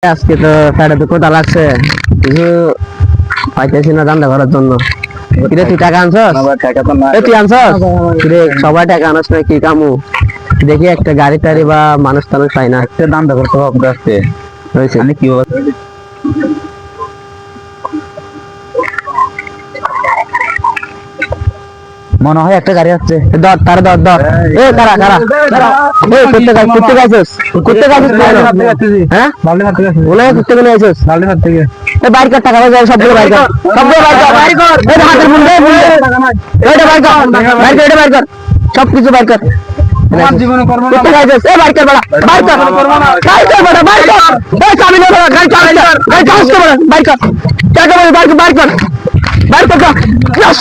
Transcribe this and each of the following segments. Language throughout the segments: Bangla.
আজকে তো সাড়ে তো কোথা লাগছে কিছু পাইতেছি না ধান্দা করার জন্য। কিরে তুই টাকা আনছস? তুই আনছস? কিরে সবাই টাকা আনস না কি কামু? দেখি একটা গাড়ি টাড়ি বা মানুষ টানুষ পাই না, একটা ধান্দা করতে হবে আজকে। হয়েছে আমি কি মনে হয় একটা গাড়ি আসছে। ধর তার ধর ধর এ কারা কারা এ করতে গাইছস হ্যাঁ বলে করতে গেলে আইছস এ বাইর কর টাকা বাজার সবগুলো বাইর কর বাইর কর এ হাতের মুন্ডে এটা বাইর কর এটা বাইর কর সবকিছু বাইর কর। আমার জীবনে করব না করতে গাইছস এ বাইর কর বড়া বাইর কর বড়া বাইর কর এ চাবি নে বড়া গাড়ি চালাস কর বাইর কর টাকা বাইর কর বাইর কর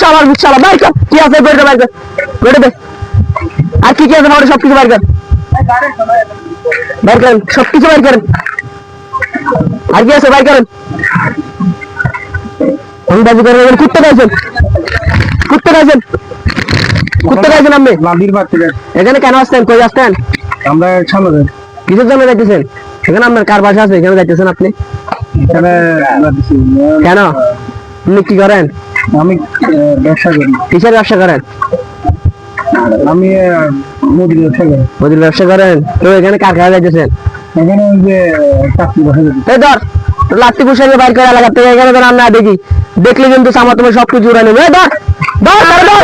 শালা বাইর কর কি আছে বের বাইর কর বের দে আর কি কি আছে বড় সবকিছু বাইর কর বাইর করেন সবকিছু বাইর করেন আর কি আছে বাইর করেন। আমি বাজি করে কুত্তে গাইছেন আপনি লাদির বাড়তে এখানে কেন আসছেন কই আসছেন? আমরা সামনে কিসের জন্য যাইতেছেন? এখানে আপনার কার বাসা আছে এখানে যাইতেছেন আপনি? এখানে কেন আপনি কি করেন? আমি ব্যবসা করি। কিসের ব্যবসা করেন? আমি মুদির ব্যবসা করি। মুদির ব্যবসা করেন তো এখানে কার কাছে যাইতেছেন? এখানে ওই যে চাকরি বসে যাচ্ছে এই ধর লাত্তি পুষাকে বাইর করে এলাকা থেকে এখানে তো রান্না দেখি দেখলে কিন্তু সামা তোমার সবকিছু উড়াই নেবে ধর ধর ধর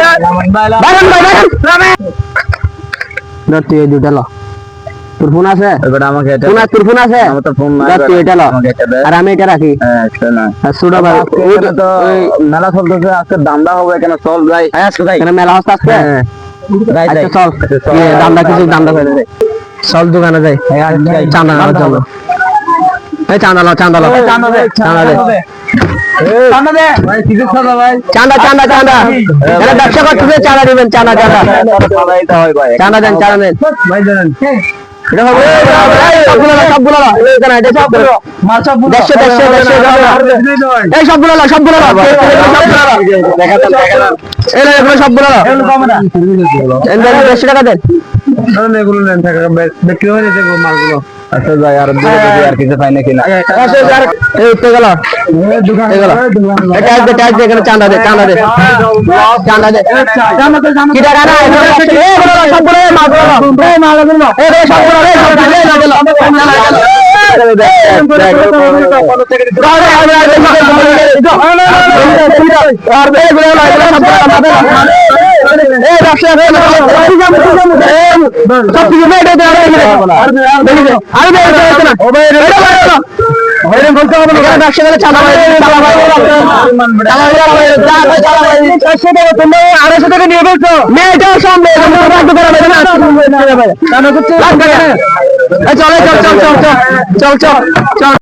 ধর তুই এই দুটা ল তোর ফোন আছে এবারে আমাকে এটা ফোন তোর ফোন আছে আমার তো ফোন নাই তুই এটা ল আর আমি এটা রাখি হ্যাঁ এটা না আর সুড়া ভাই ওইটা তো মেলা চলতেছে আজকে দামদা হবে এখানে চল যাই আজকে যাই এখানে মেলা হচ্ছে আজকে যাই যাই চল দামদা কিছু দামদা করে দে চল দোকানে যাই চাঁদা নেওয়ার জন্য এই চাঁদা ল চাঁদা দে ব্যবসা করতেছে চাঁদা দিবেন চাঁদা দেন টাকা দেন এগুলো নেন বিক্রি হয়ে যেতে মালগুলো। আচ্ছা যাই আর আর কিছু পাই না কিনা চাঁদা দে কি টাকা না আড়াইশো টাকা নিয়ে ফেলছো মেয়েটাও সামনে চল চল চল চল চল চল চল চল